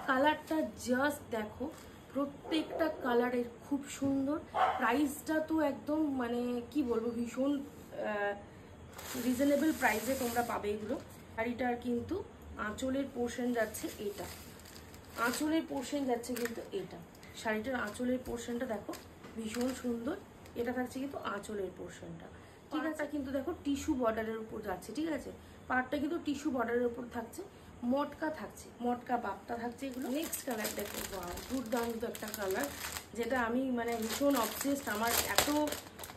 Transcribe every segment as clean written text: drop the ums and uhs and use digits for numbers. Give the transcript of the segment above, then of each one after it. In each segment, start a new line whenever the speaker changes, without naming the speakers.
কালারটা জাস্ট দেখো, প্রত্যেকটা কালারের খুব সুন্দর। প্রাইসটা তো একদম মানে কি বলবো, ভীষণ রিজনেবল প্রাইসে তোমরা পাবে এগুলো। শাড়িটার কিন্তু আঁচলের পোর্শন যাচ্ছে এটা, আঁচলের পোর্শন যাচ্ছে কিন্তু এটা। শাড়িটার আঁচলের পোর্শনটা দেখো ভীষণ সুন্দর। এটা থাকছে কিন্তু আঁচলের পোর্শনটা, ঠিক আছে। কিন্তু দেখো টিস্যু বর্ডারের উপর যাচ্ছে, ঠিক আছে। পাড়টা কিন্তু টিস্যু বর্ডারের উপর থাকছে, মটকা থাকছে, মটকা বাপটা থাকছে এগুলো। নেক্সট কালার দেখো, দুর্দান্ত একটা কালার, যেটা আমি মানে ভীষণ অবসেসড। আমার এত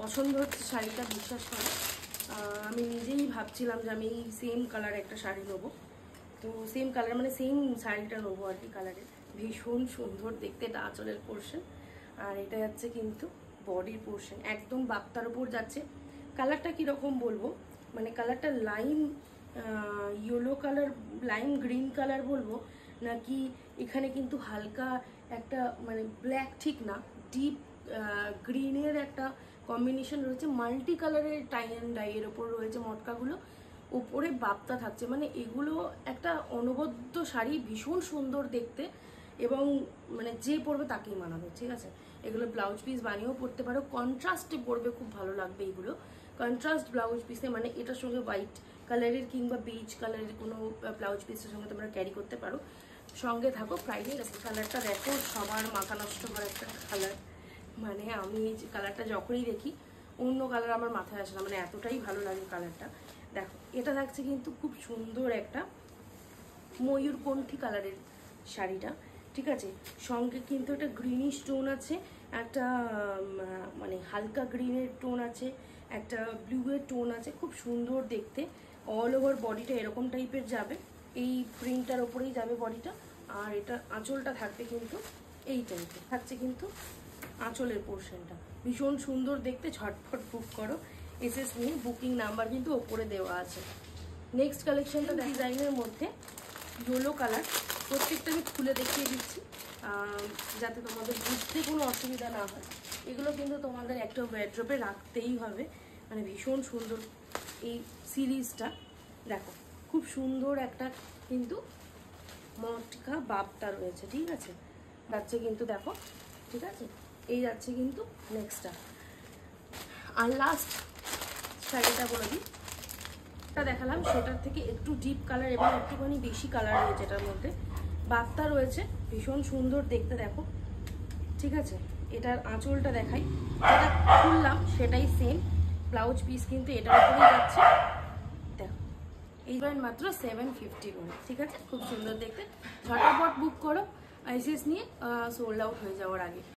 পছন্দ হচ্ছে শাড়িটা, বিশ্বাস করো। আমি নিজেই ভাবছিলাম যে আমি সেম কালার একটা শাড়ি নেবো, তো সেম কালার মানে সেম শাড়িটা নেবো আর কি কালারের। ভীষণ সুন্দর দেখতে, এটা আঁচলের পোর্শন, আর এটা যাচ্ছে কিন্তু বডির পোর্শন, একদম বাপ্তার উপর যাচ্ছে। কালারটা কীরকম বলবো, মানে কালারটা lime yellow colour, lime green colour বলবো নাকি, এখানে কিন্তু হালকা একটা মানে ব্ল্যাক ঠিক না, ডিপ গ্রিনের একটা কম্বিনেশন রয়েছে, মাল্টি কালারের টাই অ্যান্ড ডাইয়ের ওপর রয়েছে মটকাগুলো, উপরে বাপ্তা থাকছে। মানে এগুলো একটা অনবদ্য শাড়ি, ভীষণ সুন্দর দেখতে, এবং মানে যে পরবে তাকেই মানাবে, ঠিক আছে। এগুলো ব্লাউজ পিস বানিয়েও পরতে পারো, কন্ট্রাস্টে পরবে, খুব ভালো লাগবে এগুলো কন্ট্রাস্ট ব্লাউজ পিসে। মানে এটার সঙ্গে হোয়াইট কালারের কিংবা বেজ কালারের কোনো ব্লাউজ পিসের সঙ্গে তোমরা ক্যারি করতে পারো। সঙ্গে থাকো প্রাইস। কালারটা দেখো, সবার মাথা নষ্ট করা একটা কালার, মানে আমি এই কালারটা যখনই দেখি অন্য কালার আমার মাথায় আসে না, মানে এতটাই ভালো লাগে কালারটা। দেখো এটা থাকছে কিন্তু খুব সুন্দর একটা ময়ূরকণ্ঠী কালারের শাড়িটা, ঠিক আছে। সঙ্গে কিন্তু একটা গ্রিনিশ টোন আছে, একটা মানে হালকা গ্রিনের টোন আছে, একটা ব্লুয়ের টোন আছে, খুব সুন্দর দেখতে। অল ওভার বডিটা এরকম টাইপের যাবে, এই প্রিন্টটার ওপরেই যাবে বডিটা। আর এটা আঁচলটা থাকবে কিন্তু এই টাইপের থাকছে, কিন্তু আঁচলের পোর্শনটা ভীষণ সুন্দর দেখতে। ঝটফট বুক করো এসএস নিয়ে, বুকিং নাম্বার কিন্তু ওপরে দেওয়া আছে। নেক্সট কালেকশনটা ডিজাইনের মধ্যে ইয়েলো কালার, প্রত্যেকটা আমি খুলে দেখিয়ে দিচ্ছি যাতে তোমাদের বুঝতে কোনো অসুবিধা না হয়। এগুলো কিন্তু তোমাদের একটা ওয়ার্ড্রপে রাখতেই হবে, মানে ভীষণ সুন্দর এই সিরিজটা। দেখো খুব সুন্দর একটা কিন্তু মটকা বাপটা রয়েছে, ঠিক আছে। যাচ্ছে কিন্তু দেখো, ঠিক আছে, এই যাচ্ছে কিন্তু নেক্সটটা। আর লাস্ট শাড়িটা বলে দিই, দেখালাম সেটার থেকে একটু ডিপ কালার এবং একটুখানি বেশি কালার রয়েছে এটার মধ্যে, বাপ্তা রয়েছে, ভীষণ সুন্দর দেখতে দেখো, ঠিক আছে। এটার আঁচলটা দেখাই, যেটা খুললাম সেটাই সেম ব্লাউজ পিস, কিন্তু এটার উপরেই যাচ্ছে। দেখো এই মাত্র 750 করে, ঠিক আছে। খুব সুন্দর দেখতে, ঝটাপট বুক করো আইসিএস নিয়ে, সোল্ড আউট হয়ে যাওয়ার আগে।